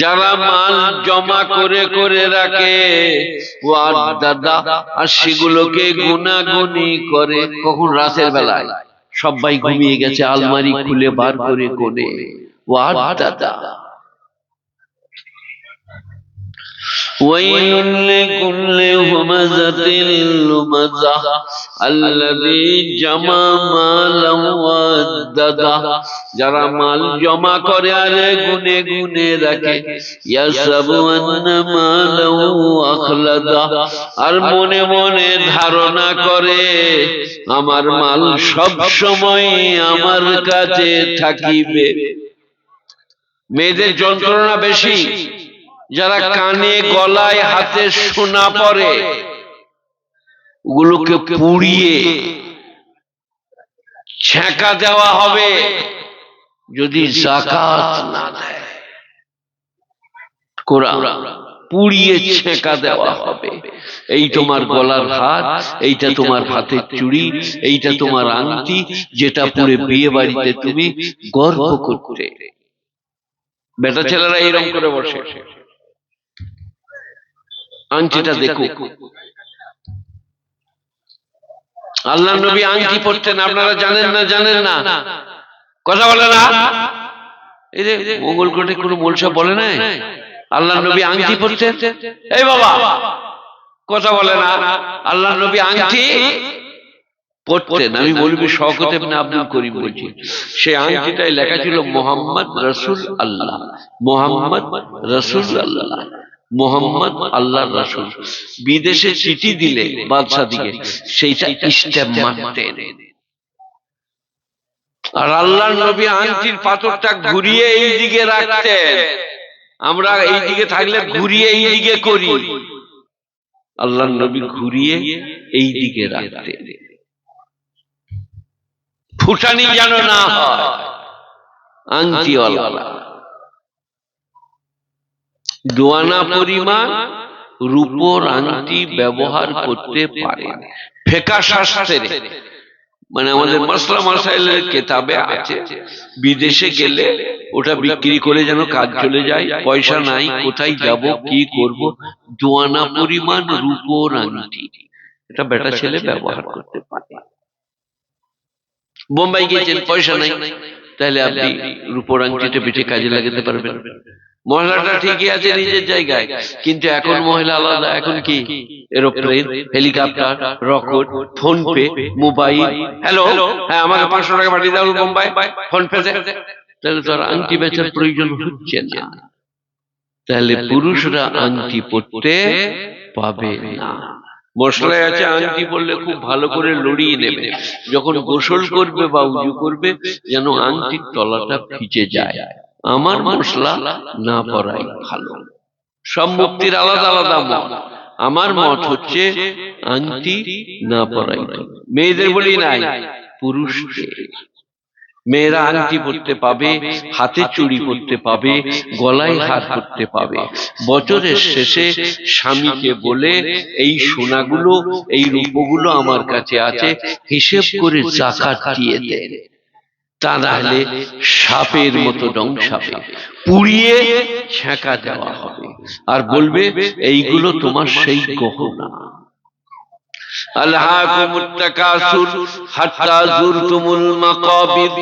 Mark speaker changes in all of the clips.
Speaker 1: যারা মাল জমা করে করে রাখে ও দাদা, আর সেগুলোকে গুনাগুনি করে, কখন রাতের বেলায় সবাই ঘুমিয়ে গেছে, আলমারি খুলে বার করে কোণে ও দাদা। ويل لكل همزة لمزة الذي جمع مالا وعدده, যারা মাল জমা করে আর গুনে গুনে রাখে, ইয়াহসাবু আন্না মালাহু আখলাদা, আর মনে মনে ধারণা করে আমার মাল সব সময় আমার কাছে থাকিবে। মেয়েদের যন্ত্রণা বেশি, যারা কানে গলায় হাতে সোনা পরে ওগুলোকে পুড়িয়ে ছেঁকা দেওয়া হবে যদি যাকাত না দেয়। কোরআন পুড়িয়ে ছেঁকা দেওয়া হবে। এই তোমার গলার হাত, এইটা তোমার হাতের চুড়ি, এইটা তোমার আংটি, যেটা পরে বিয়ে বাড়িতে তুমি গর্ব করতে। বেটা ছেলেরা এইরকম করে বসে, আংটিটা দেখো। আল্লাহ নবী আংটি পরতেন, আপনারা জানেন না? জানেন না? কথা বলে না। এই যে মঙ্গলকোটে কোনো মোলসা বলে না আল্লাহ নবী আংটি পরতেন? এই বাবা কথা বলে না। আল্লাহ নবী আংটি পরতেন। আমি মৌলভী শওকত ইবনে আব্দুল করিম বলছি, সেই আংটিটায় লেখা ছিল মোহাম্মদ রসুল আল্লাহ, মোহাম্মদ রসুল আল্লাহ, মোহাম্মদ আল্লাহর রাসূল। বিদেশে চিঠি দিলে বাদশাহ দিকে সেইটা স্ট্যাম্প মারতেন। আর আল্লাহর নবী আংটির পাথরটা ঘুরিয়ে এই দিকে রাখতেন। আমরা এই দিকে থাকলে ঘুরিয়ে এই দিকে করি, আল্লাহর নবী ঘুরিয়ে এই দিকে রাখতেন, ফুটানি যেন না হয়। আংটিওয়ালা দোয়ানা পরিমাণ রূপোর আংটি ব্যবহার করতে পারে। ফিকহ শাস্ত্রে মানে আমাদের মাসলা মাসাইলের কিতাবে আছে, বিদেশে গেলে ওটা বিক্রি করে যেন কাজ চলে যায়, পয়সা নাই, কোথায় যাব, কি করব, দোয়ানা পরিমাণ রূপোর আংটি এটা বেটা ছেলে ব্যবহার করতে পারে। বোম্বাই গিয়েছেন, পয়সা নাই, তাহলে আপনি রূপোর আংটিটা বেঁচে কাজে লাগাতে পারবেন। মহিলাটা ঠিকই আছে নিজের জায়গায়, কিন্তু এখন মহিলা আলাদা। এখন কি aeroplane, helicopter, rocket, phone pay, mobile. Hello, হ্যাঁ আমাকে 500 টাকা পাঠিয়ে দাও বোম্বাই, ফোন পে। তাহলে তো আর আংটি বেচার প্রয়োজন হচ্ছে না। তাহলে পুরুষরা আংটি পরতে পাবে না। মশলায় আছে আংটি পরলে খুব ভালো করে লড়িয়ে নেবে, যখন গোসল করবে বা উজু করবে যেন আংটির তলাটা ভিজে যায়। আমার মশলা না পরাই ভালো। সব মুক্তির আলাদা আলাদা মত, আমার মত হচ্ছে আংটি না পরাই ভালো। মেয়েদের বলি নাই, পুরুষদের। মেয়েরা আংটি পরতে পাবে, হাতে চুড়ি পরতে পাবে, গলায় হার পরতে পাবে। বছরের শেষে স্বামীকে বলে এই সোনাগুলো, এই রূপগুলো আমার কাছে আছে, হিসেব করে যাকাত দিয়ে দেন। তা না হলে সাপের মতো দংশাবে, পুড়িয়ে ছেঁকা দেওয়া হবে, আর বলবে এইগুলো তোমার সেই গহনা। আলহাকুমুত তাকাসুর হাত্তা যুরতুমুল মাকাবির,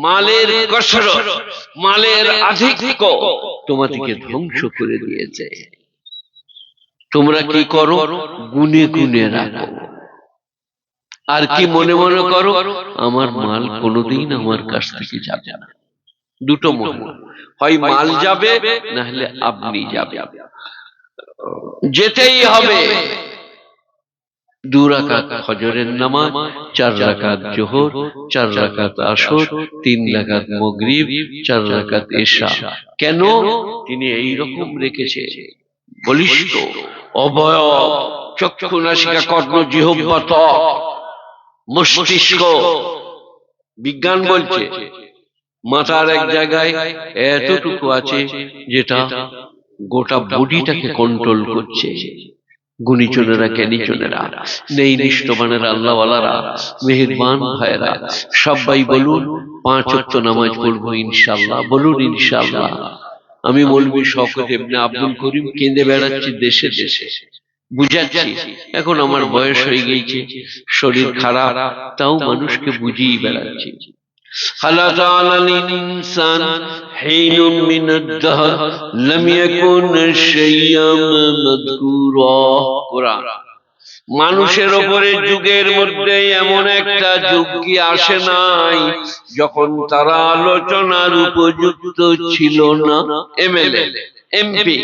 Speaker 1: মালের কসরত, মালের আধিক্য তোমাদেরকে ধ্বংস করে দিয়েছে। তোমরা কি করো? গুনে গুনে রাখো। আর কি মনে মনে করো? আমার মাল কোনোদিন আমার কাছ থেকে যাবে না। দুটো মনে, হয় মাল যাবে না হলে আপনি যাবে, যেতেই হবে। 2 রাকাত ফজরের নামাজ, 4 রাকাত যোহর, 4 রাকাত আসর, 3 রাকাত মাগরিব, 4 রাকাত ইশা। কেন? তিনি এই রকম রেখেছে বলিষ্ঠ অবয়ব, চক্ষু, নাসিকা, কর্ণ, জিহ্বা, ত্বক, মস্তিষ্ক। বিজ্ঞান বলছে মাথার এক জায়গায় এতটুকু আছে যেটা গোটা বডিটাকে কন্ট্রোল করছে। গুণীজনেরা, জ্ঞানীজনেরা, নেই নিষ্ঠবানেরা, আল্লাহওয়ালারা, মেহেরবান ভাইয়েরা, সবাই বলুন 5 ওয়াক্ত নামাজ পড়বো ইনশাআল্লাহ। বলুন ইনশাআল্লাহ। আমি মৌলভী শওকত ইবনে আব্দুল করিম কেঁদে বেড়াচ্ছি দেশে দেশে, বুঝাচ্ছি। এখন আমার বয়স হয়ে গিয়েছে, শরীর খারাপ, তাও মানুষকে বুঝিয়ে বেড়াচ্ছি। هل أتى على الإنسان حين من الدهر لم يكن شيئا مذكورا। কোরআন। মানুষের উপরে যুগের মধ্যে এমন একটা যুগ কি আসে নাই যখন তারা আলোচনার উপযুক্ত ছিল না? MLA, MP,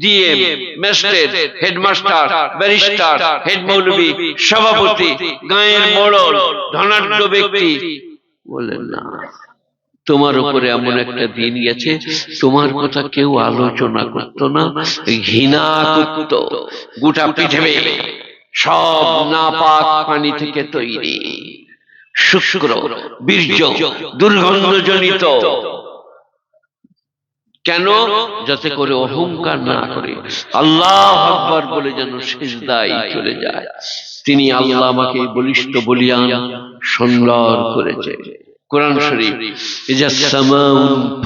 Speaker 1: DM, magistrate, headmaster, barrister, head মৌলভী, সভাপতি, গায়ের মোড়ল, ধনাঢ্য ব্যক্তি বলেন না, তোমার উপরে এমন একটা দিন গেছে তোমার কথা কেউ আলোচনা করত না, ঘৃণা করত। গোটা পৃথিবী সব নাপাক পানি থেকে তৈরি, শুক্র, বীর্য, দুর্গন্ধজনিত। কেন? যাতে করে অহংকার না করে আল্লাহু আকবার বলে যেন সিজদায় চলে যায়। তিনি আল্লাহ আমাকে বলিষ্ঠ বলিয়ান সুন্দর করেছে। কোরআন শরীফ, ইজাস সামাউ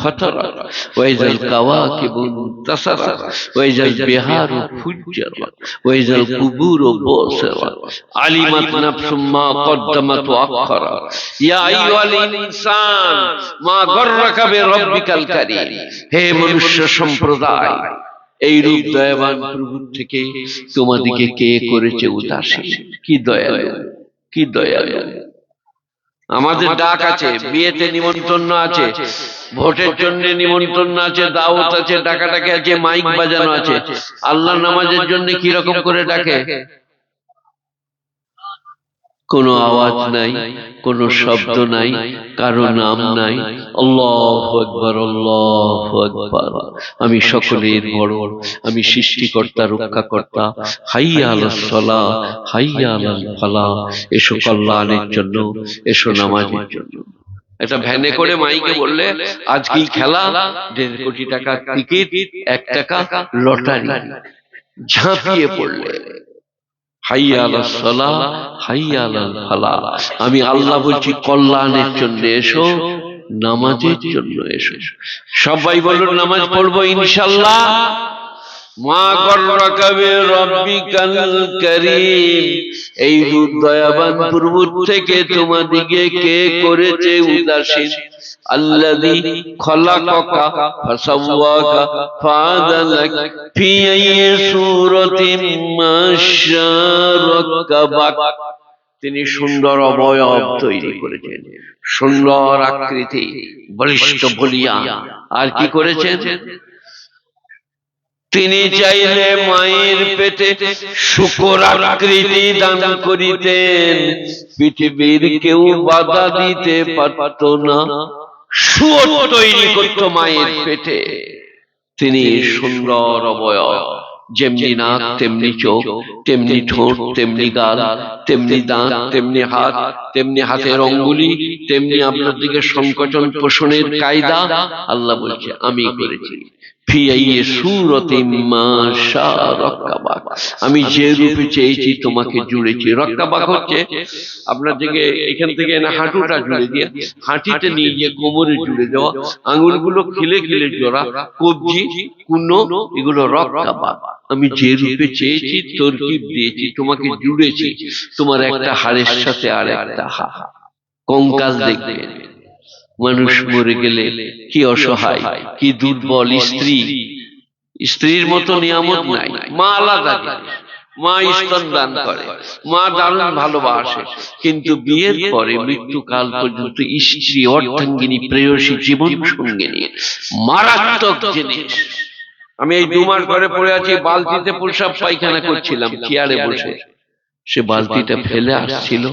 Speaker 1: ফাতারাত ওয়া ইজাল কাওয়াকিবু ইনতাসারাত ওয়া ইজাল বিহারু ফুজ্জিরাত ওয়া ইজাল কুবুরু বুসিরাত আলিমাত নাফসুম মা কদ্দামাত ওয়া আখখারাত ইয়া আইয়ুহাল ইনসান মা গররাকা বিরাব্বিকাল কারীম। হে মনুষ্য সম্প্রদায়, এই রূপ দয়াবান প্রভুর থেকে তোমাদিকে কে করেছে উদাসীন? কি দয়ালু, কি দয়ালু। আমাদের ডাক আছে, বিয়েতে নিমন্ত্রণ আছে, ভোটের জন্য নিমন্ত্রণ আছে, দাওয়াত আছে, ডাকাডাকি আছে, মাইক বাজানো আছে। আল্লাহ নামাজের জন্য কি রকম করে ডাকে? কোনো আওয়াজ নাই, কোনো শব্দ নাই, কারো নাম নাই। আল্লাহু আকবার, আল্লাহু আকবার। আমি সকলের বড়, আমি সৃষ্টিকর্তা, রক্ষাকর্তা। হাইয়া আলাস সালাহ, হাইয়া আলাল ফালাহ। এসো কল্যাণের জন্য, এসো নামাজের জন্য। একটা ভ্যানে করে মাইকে বললে আজকেই খেলা, 1.5 কোটি টাকা টিকিট, 1 টাকা লটারি, ঝাঁপিয়ে পড়লে হাইয়া আলাস সালাহ, হাইয়া আলাল ফালাহ। আমি আল্লাহ বলছি কল্যাণের জন্য এসো, নামাজের জন্য এসো। সবাই বলুন নামাজ পড়বো ইনশাআল্লাহ। মা গররাকা বিরাব্বিকাল কারীম। এই রূপ দয়াবান প্রভু থেকে তোমাদিকে কে করেছে উদাসীন? আল্লাযী খলাকাকা ফাসাওয়াকা ফাআদালাক ফি আইয়ি সূরাতিন মা শাআ রাক্কাবাক। তিনি সুন্দর অবয়ব তৈরি করেছেন, সুন্দর আকৃতি, বলিষ্ঠ বলিয়ান। আর কি করেছেন? তিনি চাইলে মায়ের পেটে শূকর আকৃতি দান করিতেন, পৃথিবীর কেউ বাধা দিতে পারত না। শুয়োর তৈরি করত মায়ের পেটে। তিনি সুন্দর অবয়ব, যেমনি নাক তেমনি চোখ, তেমনি ঠোঁট, তেমনি গাল, তেমনি দাঁত, তেমনি হাত, তেমনি হাতের অঙ্গুলি, তেমনি আপনার দিকে সংকোচন পোষণের কায়দা। আল্লাহ বলছে আমি করেছি। ফি আইয়ি সূরাতিন মা শাআ রাক্কাবাক। আমি যে রূপে চেয়েছি তোমাকে জুড়েছি। রাক্কাবাক হচ্ছে আপনার দিকে এখান থেকে না হাঁটুটা জুড়ে দিয়ে হাঁটিতে নিয়ে গিয়ে কোমরে জুড়ে দেওয়া, আঙুলগুলো খিলে খিলে জোড়া, কবজি, কুনো, এগুলো রাক্কাবাক। আমি যে রূপে চেয়েছি তরকিব দিয়েছি, তোমাকে জুড়েছি। তোমার একটা হাড়ের সাথে আর একটা হাড়, কঙ্কাল দেখবে। মানুষ মরে গেলে কি অসহায়, কি দুর্বল। স্ত্রীর মতো নিয়ামত নাই। মা আলাদা জিনিস, মা স্তন দান করে, মা দারুণ ভালোবাসে, কিন্তু বিয়ের পরে মৃত্যুকাল পর্যন্ত স্ত্রী, অর্ধাঙ্গিনী, প্রেয়সী, জীবন সঙ্গিনী মারাত্মক জিনিস। আমি এই 2 মাস ঘরে পড়ে আছি, বালতিতে প্রসাব পায়খানা করছিলাম চেয়ারে বসে। সে বালতিটা ফেলে আসছিল,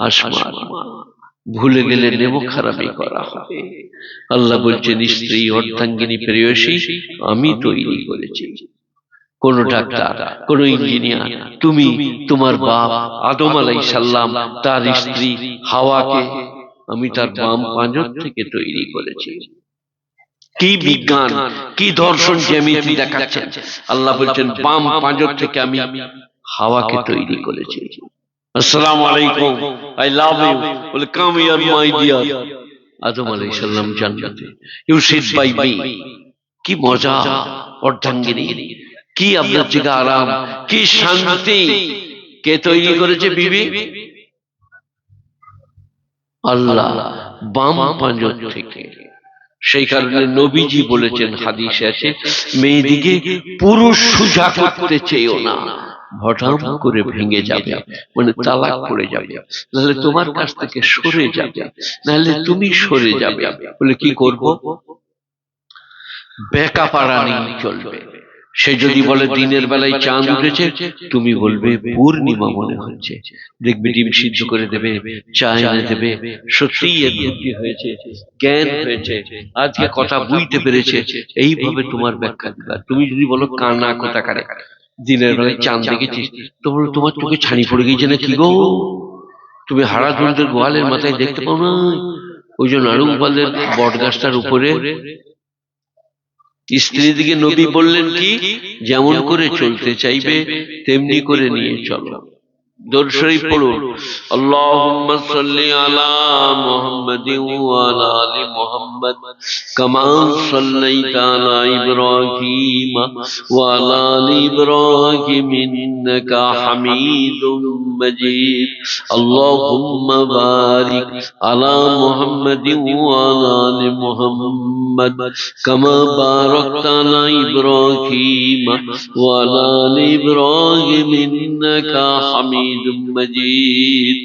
Speaker 1: আসমান ভুলে গেলে নেব খারাপই করা হবে। আল্লাহ বলছেন স্ত্রী, অর্ধাঙ্গিনী, প্রেয়সী আমি তৈরি করেছি। কোন ডাক্তার, কোন ইঞ্জিনিয়ার, তুমি, তোমার বাপ আদম আলাইহিস সালাম, তার স্ত্রী হাওয়াকে আমি তার বাম পাঁজর থেকে তৈরি করেছি। কি বিজ্ঞান, কি দর্শন, জ্যামিতি দেখাচ্ছেন। আল্লাহ বলছেন বাম পাঁজর থেকে আমি হাওয়াকে তৈরি করেছি। আসসালামু আলাইকুম, আই লাভ ইউ, বলে কাম হিয়ার মাই ডিয়ার। আদম আলাইহিস সালাম জান্নাতে, ইউ সিট বাই মি। কি মজা অর্ধাঙ্গিনী, কি আপনার থেকে আরাম, কি শান্তি। কে তৈরি করেছে বিবি? আল্লাহ বাম পাঁজর থেকে। সেই কারণে নবীজি বলেছেন, হাদিসে আছে, মেয়েদিকে পুরুষ সুজা করতে চেয়েও না, হঠাৎ করে ভেঙে যাবে, মানে তালাক পড়ে যাবে, নাহলে তোমার কাছ থেকে সরে যাবে, নাহলে তুমি সরে যাবে। বলে কি করব? বেকা পাড়া নিয়ে চলবে। সে যদি বলে দিনের বেলায় চাঁদ উঠেছে, তুমি বলবে পূর্ণিমা মনে হচ্ছে, দেখবে ডিম সিদ্ধ করে দেবে, চা এনে দেবে, সত্যিই এর বুদ্ধি হয়েছে, জ্ঞান হয়েছে, আজকে কথা বুঝতে পেরেছে, এইভাবে তোমার ব্যাখ্যা দিবা। তুমি যদি বলো কানা কোথাকারে, দিনের বেলায় চাঁদ দেখেছিস, তো বলো তোমার চোখে ছানি পড়ে গিয়েছে না কি গো, তুমি হারাধুন্দের গোয়ালের মাথায় দেখতে পাও না? ওই যে নাড়ু গোপালের বট গাছটার উপরে স্ত্রী দিকে নবী বললেন কি, যেমন করে চলতে চাইবে তেমনি করে নিয়ে চলো। দরুদ শরীফ পড়ুন, আল্লাহুম্মা সাল্লি আলা মুহাম্মাদিন ওয়া আলা আলি মুহাম্মাদ কামা সাল্লাইতা আলা ইব্রাহিম ওয়া আলা আলি ইব্রাহিম ইন্নাকা হামিদুম মাজিদ। আল্লাহুম্মা বারিক আলা মুহাম্মাদিন ওয়া আলা আলি মুহাম্মাদ কামা বারাকতা আলা ইব্রাহিম ওয়া আলা আলি ইব্রাহিম ইন্নাকা হামিদুম মাজিদ।